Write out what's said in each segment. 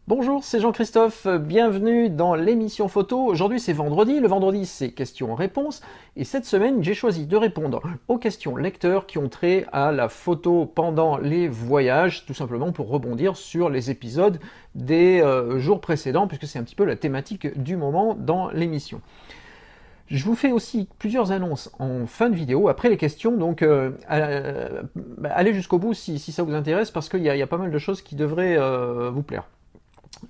Bonjour, c'est Jean-Christophe, bienvenue dans l'émission photo. Aujourd'hui c'est vendredi, le vendredi c'est questions-réponses et cette semaine j'ai choisi de répondre aux questions lecteurs qui ont trait à la photo pendant les voyages, tout simplement pour rebondir sur les épisodes des jours précédents puisque c'est un petit peu la thématique du moment dans l'émission. Je vous fais aussi plusieurs annonces en fin de vidéo, après les questions, donc allez jusqu'au bout si ça vous intéresse parce qu'il y a pas mal de choses qui devraient vous plaire.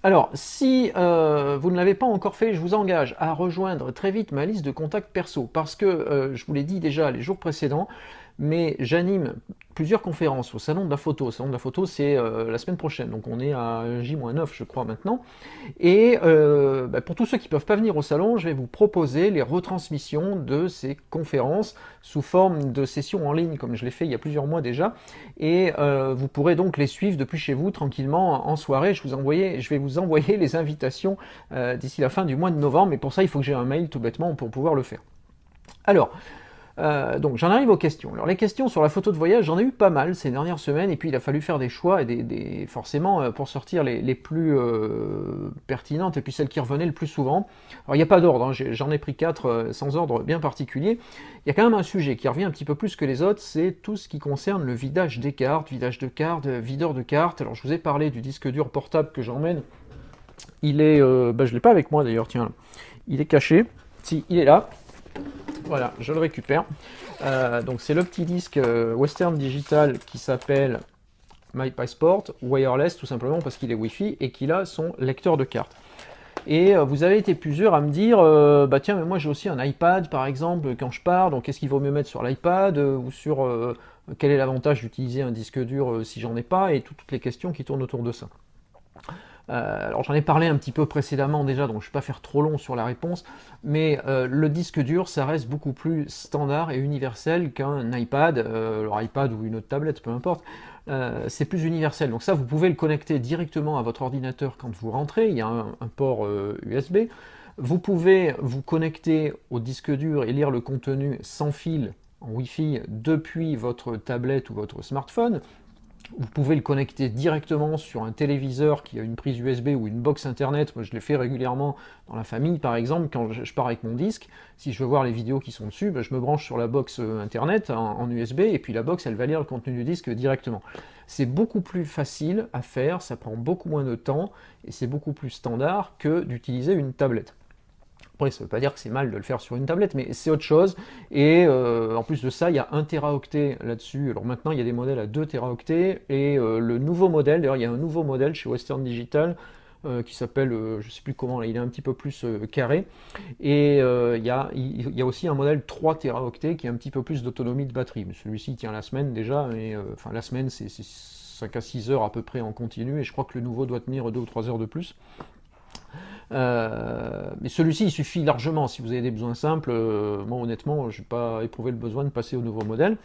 Alors, si vous ne l'avez pas encore fait, je vous engage à rejoindre très vite ma liste de contacts perso, parce que, je vous l'ai dit déjà les jours précédents, mais j'anime plusieurs conférences au Salon de la Photo. Le Salon de la Photo, c'est la semaine prochaine, donc on est à J-9, je crois, maintenant. Et pour tous ceux qui ne peuvent pas venir au salon, je vais vous proposer les retransmissions de ces conférences sous forme de sessions en ligne, comme je l'ai fait il y a plusieurs mois déjà. Et vous pourrez donc les suivre depuis chez vous tranquillement en soirée. Je vais vous envoyer les invitations d'ici la fin du mois de novembre, mais pour ça, il faut que j'ai un mail tout bêtement pour pouvoir le faire. Alors, donc j'en arrive aux questions. Alors les questions sur la photo de voyage, j'en ai eu pas mal ces dernières semaines, et puis il a fallu faire des choix, et forcément pour sortir les plus pertinentes, et puis celles qui revenaient le plus souvent. Alors il n'y a pas d'ordre, hein, j'en ai pris 4 sans ordre bien particulier. Il y a quand même un sujet qui revient un petit peu plus que les autres, c'est tout ce qui concerne le vidage des cartes, vidage de cartes, videur de cartes. Alors je vous ai parlé du disque dur portable que j'emmène. Il est, je ne l'ai pas avec moi d'ailleurs, tiens, il est caché. Si, il est là. Voilà, je le récupère. Donc c'est le petit disque Western Digital qui s'appelle My Passport Wireless, tout simplement parce qu'il est Wi-Fi et qu'il a son lecteur de cartes. Et vous avez été plusieurs à me dire, bah tiens, mais moi j'ai aussi un iPad par exemple quand je pars, donc est-ce qu'il vaut mieux mettre sur l'iPad ou sur quel est l'avantage d'utiliser un disque dur si j'en ai pas, et toutes les questions qui tournent autour de ça. Alors j'en ai parlé un petit peu précédemment déjà, donc je ne vais pas faire trop long sur la réponse, mais le disque dur, ça reste beaucoup plus standard et universel qu'un iPad, alors iPad ou une autre tablette, peu importe. C'est plus universel. Donc ça, vous pouvez le connecter directement à votre ordinateur quand vous rentrez, il y a un port USB. Vous pouvez vous connecter au disque dur et lire le contenu sans fil en Wi-Fi depuis votre tablette ou votre smartphone. Vous pouvez le connecter directement sur un téléviseur qui a une prise USB ou une box internet. Moi, je l'ai fait régulièrement dans la famille, par exemple, quand je pars avec mon disque. Si je veux voir les vidéos qui sont dessus, je me branche sur la box internet en USB, et puis la box, elle va lire le contenu du disque directement. C'est beaucoup plus facile à faire, ça prend beaucoup moins de temps, et c'est beaucoup plus standard que d'utiliser une tablette. Après, ça ne veut pas dire que c'est mal de le faire sur une tablette, mais c'est autre chose. Et en plus de ça, il y a 1 Teraoctet là-dessus. Alors maintenant, il y a des modèles à 2 Teraoctets. Et le nouveau modèle, d'ailleurs, il y a un nouveau modèle chez Western Digital qui s'appelle, je ne sais plus comment, là, il est un petit peu plus carré. Et il y a aussi un modèle 3 Teraoctets qui a un petit peu plus d'autonomie de batterie. Mais celui-ci tient la semaine déjà. Mais enfin, la semaine, c'est 5 à 6 heures à peu près en continu. Et je crois que le nouveau doit tenir 2 ou 3 heures de plus. Mais celui-ci, il suffit largement si vous avez des besoins simples. Moi, honnêtement, je n'ai pas éprouvé le besoin de passer au nouveau modèle.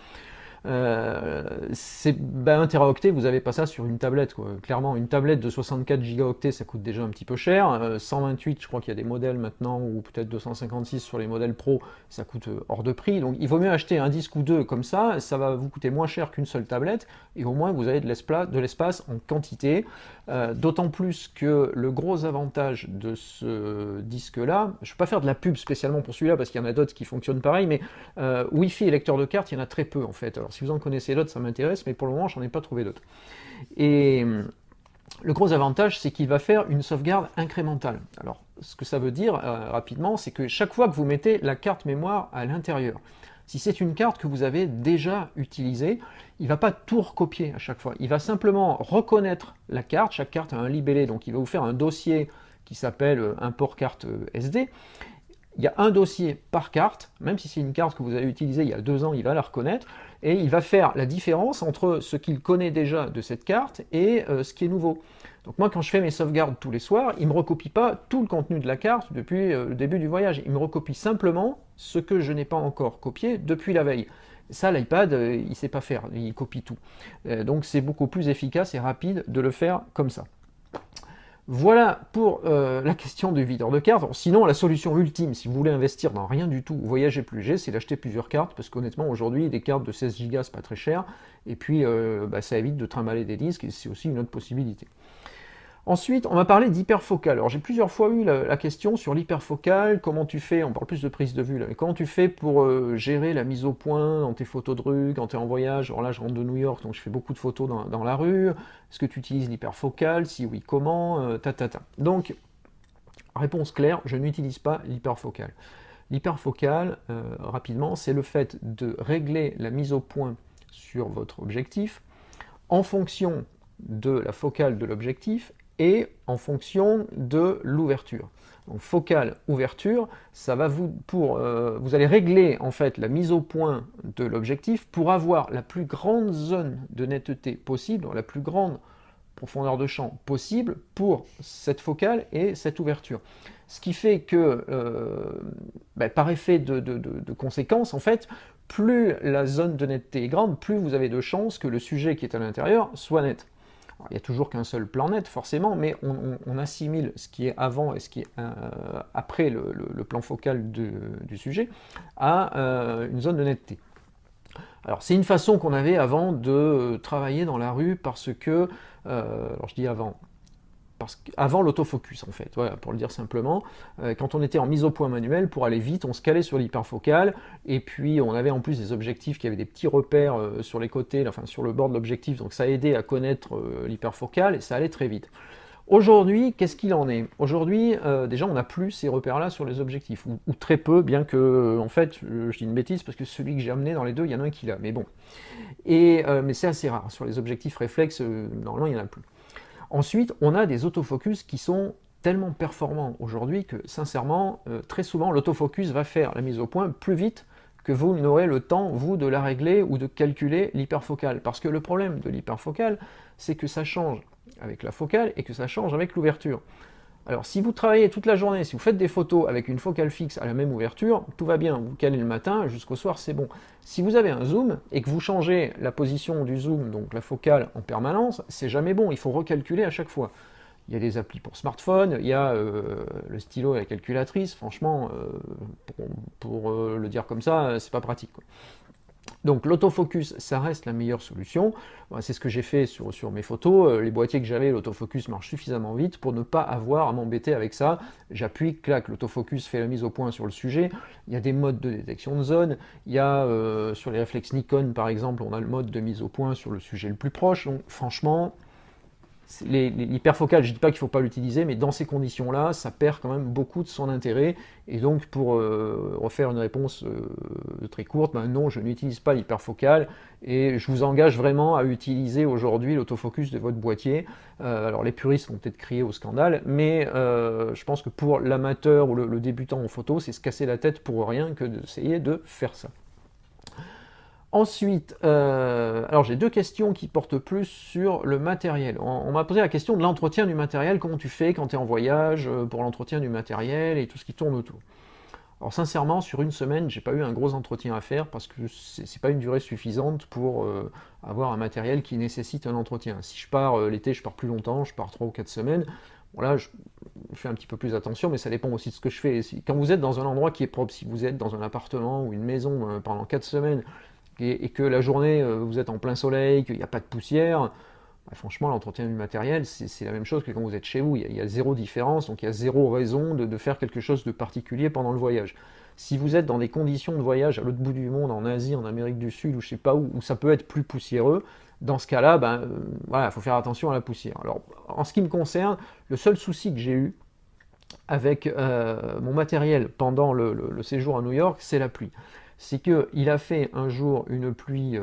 C'est 1 Teraoctet, vous n'avez pas ça sur une tablette, quoi. Clairement, une tablette de 64 gigaoctets, ça coûte déjà un petit peu cher. 128, je crois qu'il y a des modèles maintenant, ou peut-être 256 sur les modèles Pro, ça coûte hors de prix. Donc il vaut mieux acheter un disque ou deux comme ça va vous coûter moins cher qu'une seule tablette, et au moins vous avez de l'espace en quantité. D'autant plus que le gros avantage de ce disque-là, je ne vais pas faire de la pub spécialement pour celui-là, parce qu'il y en a d'autres qui fonctionnent pareil, mais Wi-Fi et lecteur de carte, il y en a très peu en fait. Alors si vous en connaissez d'autres, ça m'intéresse, mais pour le moment, j'en ai pas trouvé d'autres. Et le gros avantage, c'est qu'il va faire une sauvegarde incrémentale. Alors, ce que ça veut dire, rapidement, c'est que chaque fois que vous mettez la carte mémoire à l'intérieur, si c'est une carte que vous avez déjà utilisée, il ne va pas tout recopier à chaque fois. Il va simplement reconnaître la carte. Chaque carte a un libellé, donc il va vous faire un dossier qui s'appelle import carte SD. Il y a un dossier par carte, même si c'est une carte que vous avez utilisée il y a 2 ans, il va la reconnaître, et il va faire la différence entre ce qu'il connaît déjà de cette carte et ce qui est nouveau. Donc moi, quand je fais mes sauvegardes tous les soirs, il ne me recopie pas tout le contenu de la carte depuis le début du voyage. Il me recopie simplement ce que je n'ai pas encore copié depuis la veille. Ça, l'iPad, il ne sait pas faire, il copie tout. Donc c'est beaucoup plus efficace et rapide de le faire comme ça. Voilà pour la question du videur de cartes. Sinon, la solution ultime, si vous voulez investir dans rien du tout, voyager plus léger, c'est d'acheter plusieurs cartes, parce qu'honnêtement, aujourd'hui, des cartes de 16 Go, c'est pas très cher, et puis ça évite de trimballer des disques, et c'est aussi une autre possibilité. Ensuite, on va parler d'hyperfocal. Alors j'ai plusieurs fois eu la question sur l'hyperfocal, comment tu fais, on parle plus de prise de vue là, mais comment tu fais pour gérer la mise au point dans tes photos de rue, quand tu es en voyage. Alors là je rentre de New York, donc je fais beaucoup de photos dans la rue. Est-ce que tu utilises l'hyperfocal? Si oui, comment? Donc, réponse claire, je n'utilise pas l'hyperfocal. L'hyperfocal, rapidement, c'est le fait de régler la mise au point sur votre objectif en fonction de la focale de l'objectif et en fonction de l'ouverture. Donc focale, ouverture, ça va vous allez régler en fait la mise au point de l'objectif pour avoir la plus grande zone de netteté possible, la plus grande profondeur de champ possible pour cette focale et cette ouverture. Ce qui fait que, par effet de conséquence, en fait, plus la zone de netteté est grande, plus vous avez de chances que le sujet qui est à l'intérieur soit net. Alors, il n'y a toujours qu'un seul plan net, forcément, mais on assimile ce qui est avant et ce qui est après le plan focal du sujet à une zone de netteté. Alors c'est une façon qu'on avait avant de travailler dans la rue parce que, alors je dis avant, parce qu'avant l'autofocus en fait, voilà, pour le dire simplement, quand on était en mise au point manuelle, pour aller vite, on se calait sur l'hyperfocale, et puis on avait en plus des objectifs qui avaient des petits repères sur les côtés, enfin sur le bord de l'objectif, donc ça aidait à connaître l'hyperfocale, et ça allait très vite. Aujourd'hui, qu'est-ce qu'il en est? Aujourd'hui, déjà, on n'a plus ces repères-là sur les objectifs, ou très peu, bien que, en fait, je dis une bêtise, parce que celui que j'ai amené dans les deux, il y en a un qui l'a, mais bon. Mais c'est assez rare. Sur les objectifs réflexes, normalement, il n'y en a plus. Ensuite, on a des autofocus qui sont tellement performants aujourd'hui que, sincèrement, très souvent, l'autofocus va faire la mise au point plus vite que vous n'aurez le temps, vous, de la régler ou de calculer l'hyperfocale. Parce que le problème de l'hyperfocale, c'est que ça change avec la focale et que ça change avec l'ouverture. Alors si vous travaillez toute la journée, si vous faites des photos avec une focale fixe à la même ouverture, tout va bien, vous calez le matin, jusqu'au soir c'est bon. Si vous avez un zoom et que vous changez la position du zoom, donc la focale en permanence, c'est jamais bon, il faut recalculer à chaque fois. Il y a des applis pour smartphone, il y a le stylo et la calculatrice, franchement, pour le dire comme ça, c'est pas pratique, quoi. Donc l'autofocus, ça reste la meilleure solution. C'est ce que j'ai fait sur mes photos. Les boîtiers que j'avais, l'autofocus marche suffisamment vite pour ne pas avoir à m'embêter avec ça. J'appuie, clac, l'autofocus fait la mise au point sur le sujet. Il y a des modes de détection de zone. Il y a sur les réflexes Nikon, par exemple, on a le mode de mise au point sur le sujet le plus proche. Donc franchement, l'hyperfocale, je ne dis pas qu'il ne faut pas l'utiliser, mais dans ces conditions-là, ça perd quand même beaucoup de son intérêt. Et donc, pour refaire une réponse très courte, non, je n'utilise pas l'hyperfocale et je vous engage vraiment à utiliser aujourd'hui l'autofocus de votre boîtier. Alors, les puristes vont peut-être crier au scandale, mais je pense que pour l'amateur ou le débutant en photo, c'est se casser la tête pour rien que d'essayer de faire ça. Ensuite, alors j'ai deux questions qui portent plus sur le matériel. On m'a posé la question de l'entretien du matériel, comment tu fais quand tu es en voyage pour l'entretien du matériel et tout ce qui tourne autour. Alors sincèrement, sur une semaine, j'ai pas eu un gros entretien à faire parce que c'est pas une durée suffisante pour avoir un matériel qui nécessite un entretien. Si je pars l'été, je pars plus longtemps, je pars 3 ou 4 semaines. Bon là, je fais un petit peu plus attention, mais ça dépend aussi de ce que je fais. Quand vous êtes dans un endroit qui est propre, si vous êtes dans un appartement ou une maison pendant 4 semaines, et que la journée, vous êtes en plein soleil, qu'il n'y a pas de poussière, franchement, l'entretien du matériel, c'est la même chose que quand vous êtes chez vous. Il y a zéro différence, donc il y a zéro raison de faire quelque chose de particulier pendant le voyage. Si vous êtes dans des conditions de voyage à l'autre bout du monde, en Asie, en Amérique du Sud, ou je sais pas où ça peut être plus poussiéreux, dans ce cas-là, voilà, il faut faire attention à la poussière. Alors, en ce qui me concerne, le seul souci que j'ai eu avec mon matériel pendant le séjour à New York, c'est la pluie. C'est qu'il a fait un jour une pluie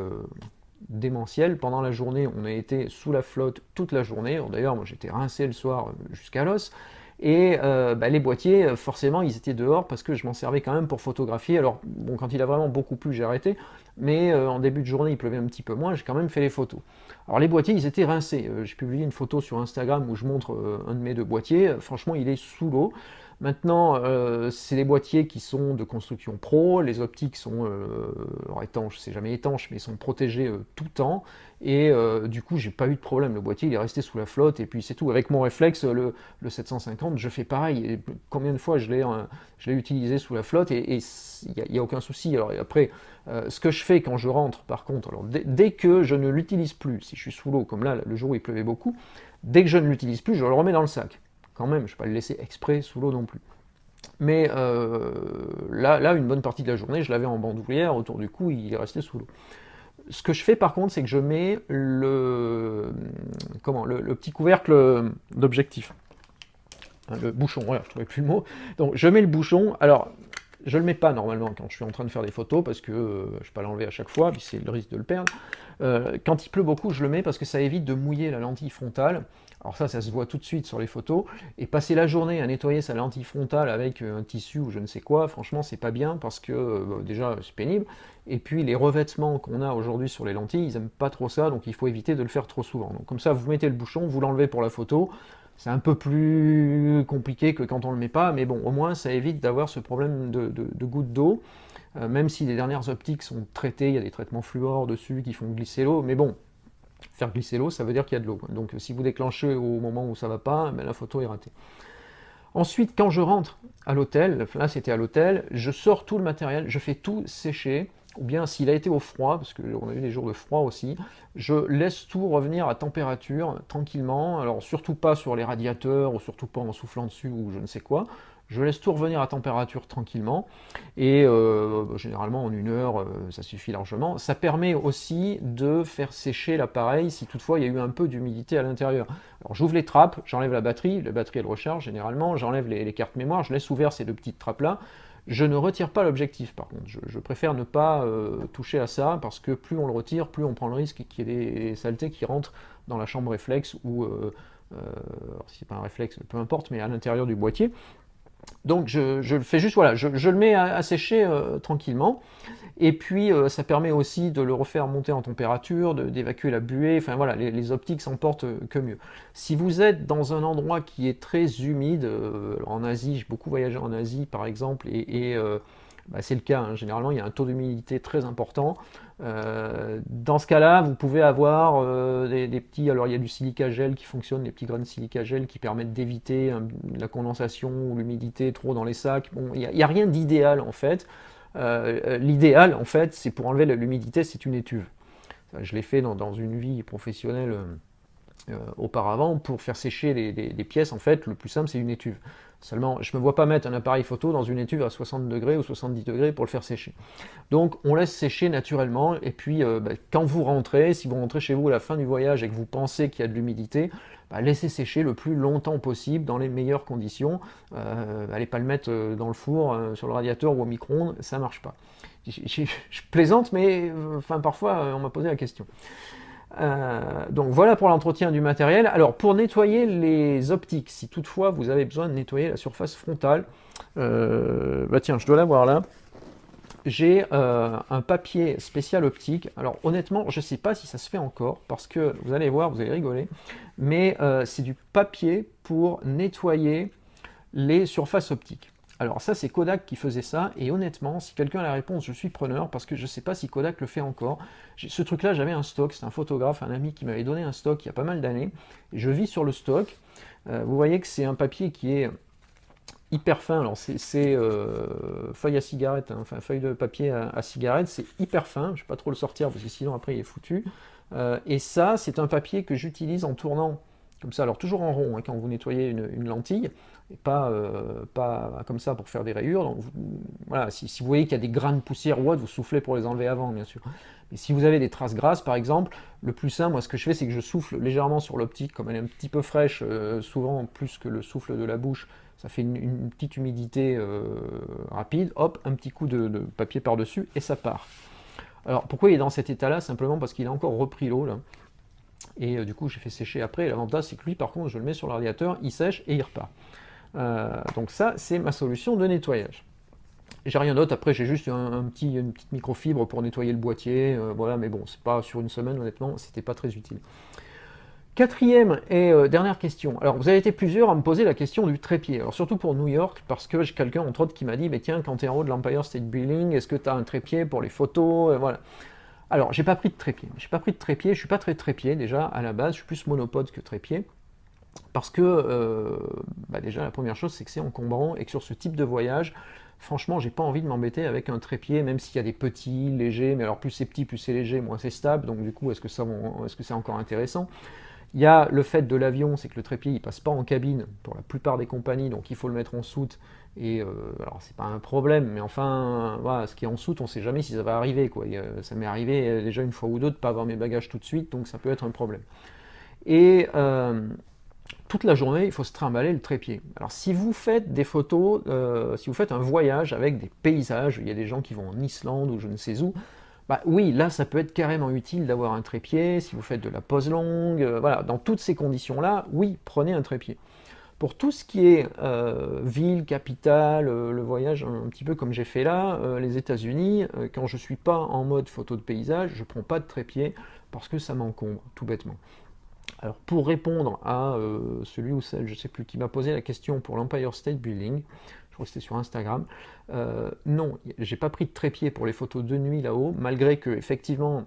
démentielle. Pendant la journée, on a été sous la flotte toute la journée. D'ailleurs, moi j'étais rincé le soir jusqu'à l'os. Et les boîtiers, forcément, ils étaient dehors parce que je m'en servais quand même pour photographier. Alors, bon, quand il a vraiment beaucoup plu, j'ai arrêté. Mais en début de journée, il pleuvait un petit peu moins, j'ai quand même fait les photos. Alors, les boîtiers, ils étaient rincés. J'ai publié une photo sur Instagram où je montre un de mes deux boîtiers. Franchement, il est sous l'eau. Maintenant, c'est des boîtiers qui sont de construction pro, les optiques sont alors étanches, c'est jamais étanche, mais ils sont protégés tout le temps, et du coup j'ai pas eu de problème, le boîtier il est resté sous la flotte, et puis c'est tout. Avec mon réflexe, le 750, je fais pareil, et combien de fois je l'ai utilisé sous la flotte, et il n'y a aucun souci. Alors après, Ce que je fais quand je rentre, par contre, alors dès que je ne l'utilise plus, si je suis sous l'eau, comme là, le jour où il pleuvait beaucoup, dès que je ne l'utilise plus, je le remets dans le sac. Quand même, je ne vais pas le laisser exprès sous l'eau non plus. Mais là, une bonne partie de la journée, je l'avais en bandoulière autour du cou, il est resté sous l'eau. Ce que je fais par contre, c'est que je mets le petit couvercle d'objectif. Le bouchon, voilà, je ne trouvais plus le mot. Donc je mets le bouchon. Alors, je ne le mets pas normalement quand je suis en train de faire des photos parce que je ne vais pas l'enlever à chaque fois, puis c'est le risque de le perdre. Quand il pleut beaucoup, je le mets parce que ça évite de mouiller la lentille frontale. Alors ça se voit tout de suite sur les photos. Et passer la journée à nettoyer sa lentille frontale avec un tissu ou je ne sais quoi, franchement, c'est pas bien parce que déjà, c'est pénible. Et puis les revêtements qu'on a aujourd'hui sur les lentilles, ils n'aiment pas trop ça, donc il faut éviter de le faire trop souvent. Donc comme ça, vous mettez le bouchon, vous l'enlevez pour la photo. C'est un peu plus compliqué que quand on ne le met pas, mais bon, au moins ça évite d'avoir ce problème de gouttes d'eau. Même si les dernières optiques sont traitées, il y a des traitements fluor dessus qui font glisser l'eau, mais bon, faire glisser l'eau, ça veut dire qu'il y a de l'eau. Donc si vous déclenchez au moment où ça ne va pas, ben, la photo est ratée. Ensuite, quand je rentre à l'hôtel, là c'était à l'hôtel, je sors tout le matériel, je fais tout sécher, ou bien s'il a été au froid, parce qu'on a eu des jours de froid aussi, je laisse tout revenir à température tranquillement, alors surtout pas sur les radiateurs, ou surtout pas en soufflant dessus, ou je ne sais quoi, je laisse tout revenir à température tranquillement, et généralement en 1 heure, ça suffit largement. Ça permet aussi de faire sécher l'appareil si toutefois il y a eu un peu d'humidité à l'intérieur. Alors j'ouvre les trappes, j'enlève la batterie elle recharge généralement, j'enlève les cartes mémoire, je laisse ouvert ces 2 petites trappes là. Je ne retire pas l'objectif par contre, je préfère ne pas toucher à ça parce que plus on le retire, plus on prend le risque qu'il y ait des saletés qui rentrent dans la chambre réflexe ou, si c'est pas un réflexe, peu importe, mais à l'intérieur du boîtier. Donc je le fais juste, voilà, je le mets à sécher tranquillement, et puis ça permet aussi de le refaire monter en température, d'évacuer la buée, enfin voilà, les optiques s'en portent que mieux. Si vous êtes dans un endroit qui est très humide, en Asie, j'ai beaucoup voyagé en Asie par exemple, et bah, c'est le cas, hein, généralement il y a un taux d'humidité très important. Dans ce cas-là, vous pouvez avoir des petits, alors il y a du silica gel qui fonctionne, des petits grains de silica gel qui permettent d'éviter la condensation ou l'humidité trop dans les sacs. Bon, il n'y a rien d'idéal en fait. L'idéal en fait, c'est pour enlever l'humidité, c'est une étuve. Je l'ai fait dans une vie professionnelle auparavant pour faire sécher les pièces. En fait, le plus simple, c'est une étuve. Seulement, je ne me vois pas mettre un appareil photo dans une étuve à 60 degrés ou 70 degrés pour le faire sécher. Donc, on laisse sécher naturellement, et puis quand vous rentrez, si vous rentrez chez vous à la fin du voyage et que vous pensez qu'il y a de l'humidité, laissez sécher le plus longtemps possible dans les meilleures conditions. Allez pas le mettre dans le four, sur le radiateur ou au micro-ondes, ça ne marche pas. Je plaisante, mais parfois on m'a posé la question. Donc voilà pour l'entretien du matériel. Alors pour nettoyer les optiques, si toutefois vous avez besoin de nettoyer la surface frontale, tiens, je dois l'avoir là. J'ai un papier spécial optique. Alors honnêtement, je ne sais pas si ça se fait encore, parce que vous allez voir, vous allez rigoler, mais c'est du papier pour nettoyer les surfaces optiques. Alors ça, c'est Kodak qui faisait ça, et honnêtement, si quelqu'un a la réponse, je suis preneur, parce que je ne sais pas si Kodak le fait encore. Ce truc-là, j'avais un stock, c'est un photographe, un ami qui m'avait donné un stock il y a pas mal d'années, et je vis sur le stock. Vous voyez que c'est un papier qui est hyper fin, alors c'est feuille à cigarette, hein, enfin feuille de papier à cigarette, c'est hyper fin, je ne vais pas trop le sortir, parce que sinon après il est foutu. Et ça, c'est un papier que j'utilise en tournant, comme ça, alors toujours en rond, hein, quand vous nettoyez une lentille, et pas comme ça pour faire des rayures. Donc, voilà, si vous voyez qu'il y a des grains de poussière ou autre, vous soufflez pour les enlever avant, bien sûr. Mais si vous avez des traces grasses, par exemple, le plus simple, moi ce que je fais, c'est que je souffle légèrement sur l'optique, comme elle est un petit peu fraîche, souvent plus que le souffle de la bouche, ça fait une petite humidité rapide, hop, un petit coup de papier par-dessus, et ça part. Alors pourquoi il est dans cet état-là? Simplement parce qu'il a encore repris l'eau, là. Et du coup, j'ai fait sécher après. Et l'avantage, c'est que lui, par contre, je le mets sur le radiateur, il sèche et il repart. Donc ça, c'est ma solution de nettoyage. J'ai rien d'autre. Après, j'ai juste une petite microfibre pour nettoyer le boîtier. Voilà, mais bon, c'est pas sur une semaine, honnêtement, c'était pas très utile. Quatrième et dernière question. Alors, vous avez été plusieurs à me poser la question du trépied. Alors, surtout pour New York, parce que j'ai quelqu'un, entre autres, qui m'a dit, mais tiens, quand tu es en haut de l'Empire State Building, est-ce que tu as un trépied pour les photos? Voilà. Alors, j'ai pas pris de trépied. Je suis pas très trépied déjà à la base, je suis plus monopode que trépied. parce que déjà la première chose c'est que c'est encombrant et que sur ce type de voyage, franchement j'ai pas envie de m'embêter avec un trépied, même s'il y a des petits, légers, mais alors plus c'est petit, plus c'est léger, moins c'est stable, donc du coup est-ce que c'est encore intéressant? Il y a le fait de l'avion, c'est que le trépied il passe pas en cabine pour la plupart des compagnies, donc il faut le mettre en soute. Et alors c'est pas un problème, mais enfin voilà, ce qui est en soute, on sait jamais si ça va arriver quoi. Ça m'est arrivé déjà une fois ou deux de pas avoir mes bagages tout de suite, donc ça peut être un problème. Et toute la journée, il faut se trimballer le trépied. Alors si vous faites des photos, si vous faites un voyage avec des paysages, il y a des gens qui vont en Islande ou je ne sais où, bah oui, là ça peut être carrément utile d'avoir un trépied, si vous faites de la pose longue, voilà, dans toutes ces conditions-là, oui, prenez un trépied. Pour tout ce qui est ville, capitale, le voyage un petit peu comme j'ai fait là, les États-Unis, quand je ne suis pas en mode photo de paysage, je ne prends pas de trépied parce que ça m'encombre, tout bêtement. Alors pour répondre à celui ou celle, je ne sais plus, qui m'a posé la question pour l'Empire State Building, je crois que c'était sur Instagram, non, j'ai pas pris de trépied pour les photos de nuit là-haut, malgré que effectivement,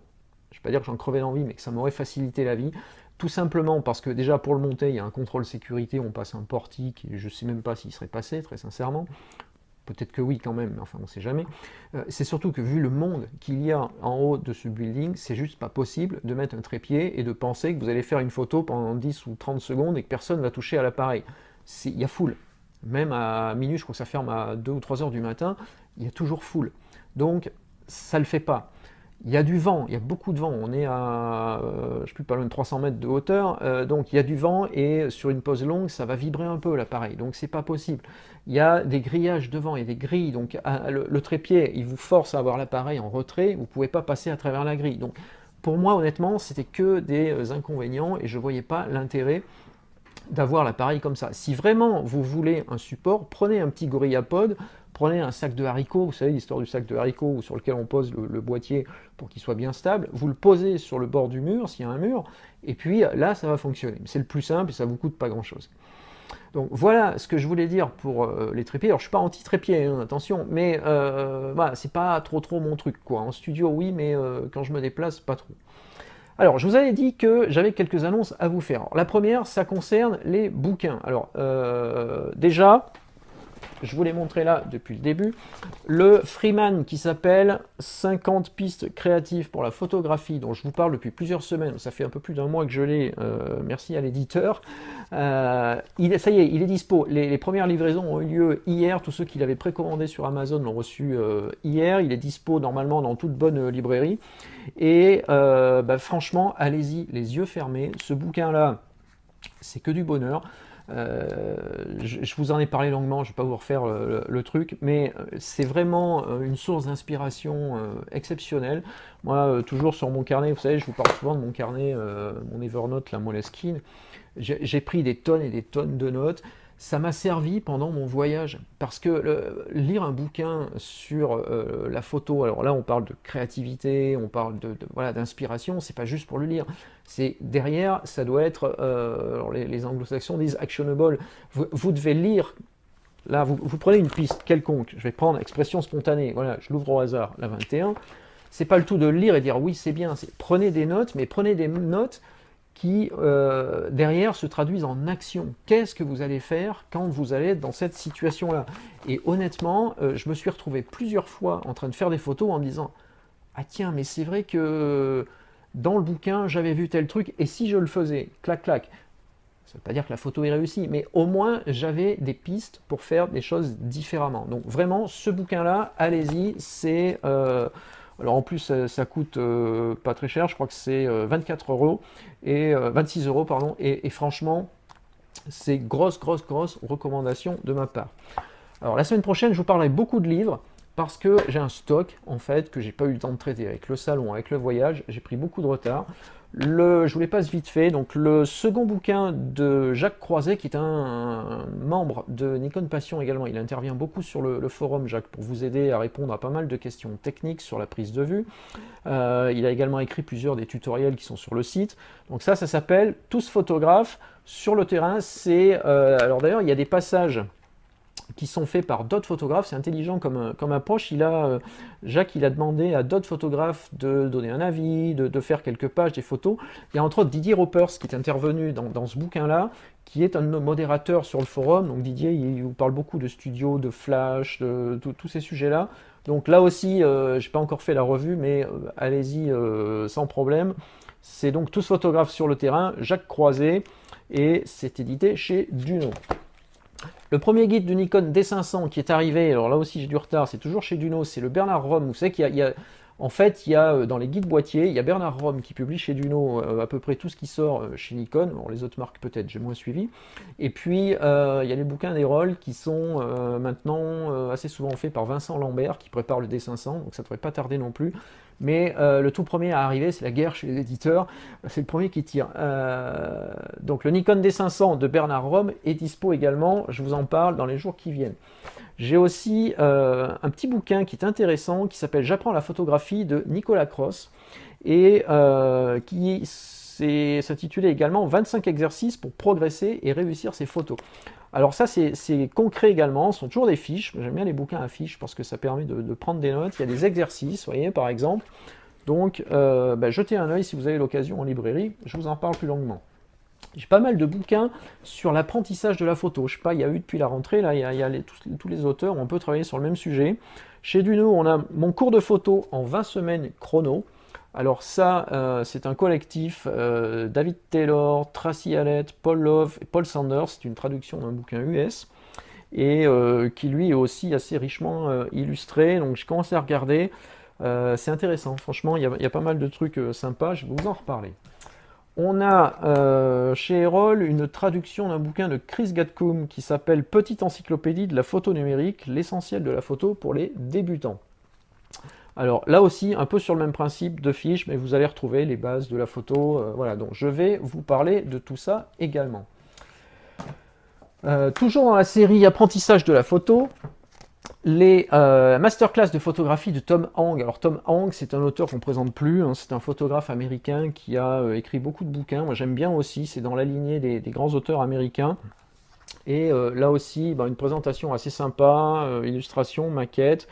je ne vais pas dire que j'en crevais l'envie, mais que ça m'aurait facilité la vie, tout simplement parce que déjà pour le monter, il y a un contrôle sécurité, on passe un portique, et je ne sais même pas s'il serait passé, très sincèrement. Peut-être que oui quand même, mais enfin on ne sait jamais. C'est surtout que vu le monde qu'il y a en haut de ce building, c'est juste pas possible de mettre un trépied et de penser que vous allez faire une photo pendant 10 ou 30 secondes et que personne va toucher à l'appareil. Il y a foule. Même à minuit, je crois que ça ferme à 2 ou 3 heures du matin, il y a toujours foule. Donc ça ne le fait pas. Il y a du vent, il y a beaucoup de vent, on est à, je ne sais plus, pas loin de 300 mètres de hauteur, donc il y a du vent et sur une pose longue, ça va vibrer un peu l'appareil, donc c'est pas possible. Il y a des grillages devant, il y a des grilles, donc le trépied, il vous force à avoir l'appareil en retrait, vous ne pouvez pas passer à travers la grille. Donc pour moi, honnêtement, c'était que des inconvénients et je ne voyais pas l'intérêt d'avoir l'appareil comme ça. Si vraiment vous voulez un support, prenez un petit GorillaPod, prenez un sac de haricots, vous savez l'histoire du sac de haricots sur lequel on pose le boîtier pour qu'il soit bien stable, vous le posez sur le bord du mur, s'il y a un mur, et puis là ça va fonctionner. C'est le plus simple et ça vous coûte pas grand chose. Donc voilà ce que je voulais dire pour les trépieds. Alors je suis pas anti-trépied, hein, attention, mais voilà, c'est pas trop mon truc quoi. En studio oui, mais quand je me déplace, pas trop. Alors, je vous avais dit que j'avais quelques annonces à vous faire. Alors, la première, ça concerne les bouquins. Alors, déjà, je vous l'ai montré là depuis le début, le Freeman qui s'appelle 50 pistes créatives pour la photographie, dont je vous parle depuis plusieurs semaines, ça fait un peu plus d'un mois que je l'ai, merci à l'éditeur. Ça y est, il est dispo. Les premières livraisons ont eu lieu hier, tous ceux qui l'avaient précommandé sur Amazon l'ont reçu hier, il est dispo normalement dans toute bonne librairie. Et franchement, allez-y, les yeux fermés, ce bouquin-là, c'est que du bonheur. Je vous en ai parlé longuement, je ne vais pas vous refaire le truc, mais c'est vraiment une source d'inspiration exceptionnelle. Moi, toujours sur mon carnet, vous savez, je vous parle souvent de mon carnet, mon Evernote, la Moleskine. J'ai pris des tonnes et des tonnes de notes. Ça m'a servi pendant mon voyage, parce que lire un bouquin sur la photo, alors là on parle de créativité, on parle voilà, d'inspiration, c'est pas juste pour le lire, c'est derrière, ça doit être, alors les anglo-saxons disent actionable, vous devez lire, là vous prenez une piste quelconque, je vais prendre expression spontanée, voilà, je l'ouvre au hasard, la 21, c'est pas le tout de le lire et dire oui c'est bien, prenez des notes, mais prenez des notes qui, derrière, se traduisent en action. Qu'est-ce que vous allez faire quand vous allez être dans cette situation-là? Et honnêtement, je me suis retrouvé plusieurs fois en train de faire des photos en me disant « Ah tiens, mais c'est vrai que dans le bouquin, j'avais vu tel truc, et si je le faisais, clac, clac. » Ça ne veut pas dire que la photo est réussie, mais au moins, j'avais des pistes pour faire des choses différemment. Donc vraiment, ce bouquin-là, allez-y, c'est... alors en plus, ça coûte pas très cher, je crois que c'est 24 euros, et 26 euros, pardon, et franchement, c'est grosse recommandation de ma part. Alors la semaine prochaine, je vous parlerai beaucoup de livres, parce que j'ai un stock, en fait, que j'ai pas eu le temps de traiter avec le salon, avec le voyage, j'ai pris beaucoup de retard. Je vous les passe vite fait. Donc le second bouquin de Jacques Croiset, qui est un membre de Nikon Passion également, il intervient beaucoup sur le forum, Jacques, pour vous aider à répondre à pas mal de questions techniques sur la prise de vue. Il a également écrit plusieurs des tutoriels qui sont sur le site. Donc ça s'appelle Tous photographes sur le terrain. Alors d'ailleurs, il y a des passages qui sont faits par d'autres photographes. C'est intelligent comme approche. Jacques, il a demandé à d'autres photographes de donner un avis, de faire quelques pages, des photos. Il y a entre autres Didier Roppers qui est intervenu dans ce bouquin-là, qui est un de nos modérateurs sur le forum. Donc Didier, il vous parle beaucoup de studio, de flash, de tous ces sujets-là. Donc là aussi, je n'ai pas encore fait la revue, mais allez-y sans problème. C'est donc Tous photographes sur le terrain, Jacques Croiset, et c'est édité chez Duno. Le premier guide du Nikon D500 qui est arrivé, alors là aussi j'ai du retard, c'est toujours chez Duno, c'est le Bernard Rome. Vous savez qu'il y a en fait, il y a dans les guides boîtiers, il y a Bernard Rome qui publie chez Duno à peu près tout ce qui sort chez Nikon. Bon, les autres marques peut-être, j'ai moins suivi. Et puis, il y a les bouquins d'Erol qui sont maintenant assez souvent faits par Vincent Lambert qui prépare le D500, donc ça ne devrait pas tarder non plus. Mais le tout premier à arriver, c'est la guerre chez les éditeurs, c'est le premier qui tire. Donc le Nikon D500 de Bernard Rome est dispo également, je vous en parle dans les jours qui viennent. J'ai aussi un petit bouquin qui est intéressant, qui s'appelle J'apprends la photographie de Nicolas Cross, et qui s'intitulait également 25 exercices pour progresser et réussir ses photos. Alors ça c'est concret également, ce sont toujours des fiches, j'aime bien les bouquins à fiches parce que ça permet de prendre des notes, il y a des exercices, vous voyez par exemple, donc jetez un œil si vous avez l'occasion en librairie, je vous en parle plus longuement. J'ai pas mal de bouquins sur l'apprentissage de la photo, je sais pas, il y a eu depuis la rentrée, là, il y a tous les auteurs, on peut travailler sur le même sujet. Chez Duno, on a mon cours de photo en 20 semaines chrono. Alors ça, c'est un collectif, David Taylor, Tracy Hallett, Paul Love et Paul Sanders, c'est une traduction d'un bouquin US, et qui lui est aussi assez richement illustré, donc j'ai commencé à regarder, c'est intéressant, franchement, il y a pas mal de trucs sympas, je vais vous en reparler. On a chez Erol une traduction d'un bouquin de Chris Gatcombe qui s'appelle Petite encyclopédie de la photo numérique, l'essentiel de la photo pour les débutants. Alors là aussi, un peu sur le même principe de fiche, mais vous allez retrouver les bases de la photo. Voilà, donc je vais vous parler de tout ça également. Toujours dans la série Apprentissage de la photo, les masterclass de photographie de Tom Hang. Alors Tom Hang, c'est un auteur qu'on ne présente plus, hein, c'est un photographe américain qui a écrit beaucoup de bouquins. Moi j'aime bien aussi, c'est dans la lignée des grands auteurs américains. Et là aussi, une présentation assez sympa, illustration, maquette.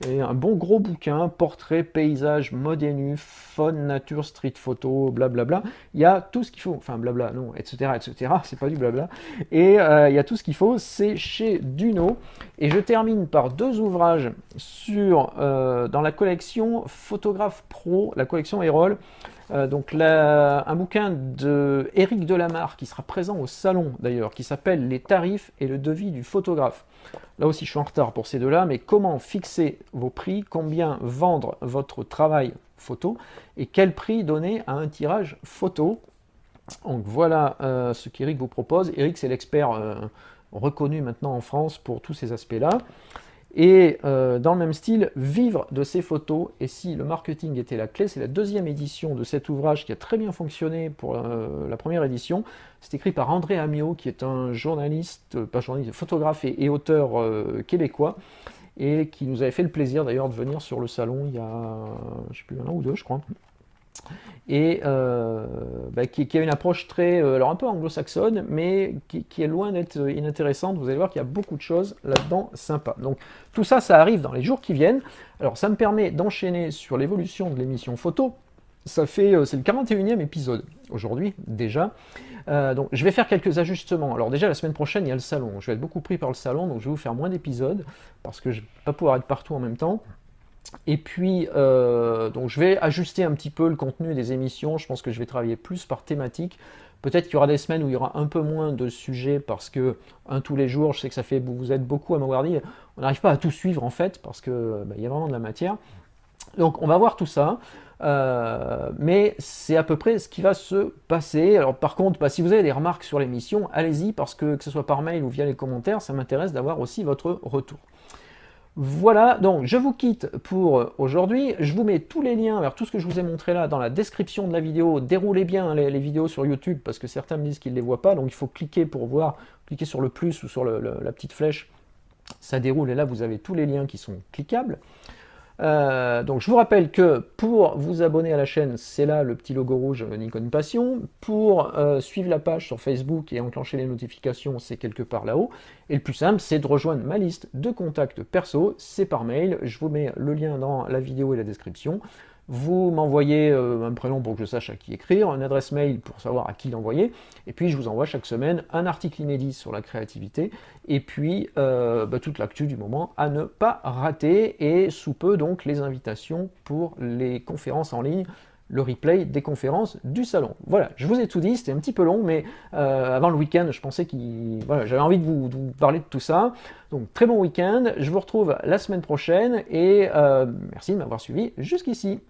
Et un bon gros bouquin, portrait, paysage, mode et nu, faune, nature, street photo, blablabla. Il y a tout ce qu'il faut, enfin blabla, non, etc., etc., c'est pas du blabla. Et il y a tout ce qu'il faut, c'est chez Duno. Et je termine par deux ouvrages dans la collection Photographe Pro, la collection Erol. Donc un bouquin de Éric Delamarre qui sera présent au salon d'ailleurs, qui s'appelle Les tarifs et le devis du photographe. Là aussi je suis en retard pour ces deux-là, mais comment fixer vos prix, combien vendre votre travail photo et quel prix donner à un tirage photo. Donc voilà ce qu'Éric vous propose. Éric c'est l'expert reconnu maintenant en France pour tous ces aspects-là. Et dans le même style, vivre de ses photos. Et si le marketing était la clé, c'est la deuxième édition de cet ouvrage qui a très bien fonctionné pour la première édition. C'est écrit par André Amiot, qui est un journaliste, pas journaliste, photographe et auteur québécois, et qui nous avait fait le plaisir d'ailleurs de venir sur le salon il y a, je sais plus, un an ou deux, je crois. Et qui a une approche très, alors un peu anglo-saxonne, mais qui est loin d'être inintéressante. Vous allez voir qu'il y a beaucoup de choses là-dedans sympas. Donc tout ça, ça arrive dans les jours qui viennent. Alors ça me permet d'enchaîner sur l'évolution de l'émission photo. C'est le 41e épisode aujourd'hui déjà. Donc je vais faire quelques ajustements. Alors déjà la semaine prochaine il y a le salon. Je vais être beaucoup pris par le salon, donc je vais vous faire moins d'épisodes parce que je ne vais pas pouvoir être partout en même temps. Et puis, donc je vais ajuster un petit peu le contenu des émissions. Je pense que je vais travailler plus par thématique. Peut-être qu'il y aura des semaines où il y aura un peu moins de sujets parce que tous les jours, je sais que ça fait, vous êtes beaucoup à m'avoir dit, on n'arrive pas à tout suivre en fait parce que il y a vraiment de la matière. Donc on va voir tout ça. Mais c'est à peu près ce qui va se passer. Alors par contre, si vous avez des remarques sur l'émission, allez-y parce que ce soit par mail ou via les commentaires, ça m'intéresse d'avoir aussi votre retour. Voilà, donc je vous quitte pour aujourd'hui. Je vous mets tous les liens vers tout ce que je vous ai montré là dans la description de la vidéo. Déroulez bien les vidéos sur YouTube parce que certains me disent qu'ils ne les voient pas. Donc il faut cliquer pour voir, cliquer sur le plus ou sur la petite flèche. Ça déroule et là vous avez tous les liens qui sont cliquables. Donc je vous rappelle que pour vous abonner à la chaîne, c'est là le petit logo rouge Nikon Passion. Pour suivre la page sur Facebook et enclencher les notifications, c'est quelque part là-haut. Et le plus simple, c'est de rejoindre ma liste de contacts perso, c'est par mail. Je vous mets le lien dans la vidéo et la description. Vous m'envoyez un prénom pour que je sache à qui écrire, une adresse mail pour savoir à qui l'envoyer, et puis je vous envoie chaque semaine un article inédit sur la créativité, et puis toute l'actu du moment à ne pas rater, et sous peu donc les invitations pour les conférences en ligne, le replay des conférences du salon. Voilà, je vous ai tout dit, c'était un petit peu long, mais avant le week-end, je pensais voilà, j'avais envie de vous parler de tout ça. Donc très bon week-end, je vous retrouve la semaine prochaine, et merci de m'avoir suivi jusqu'ici.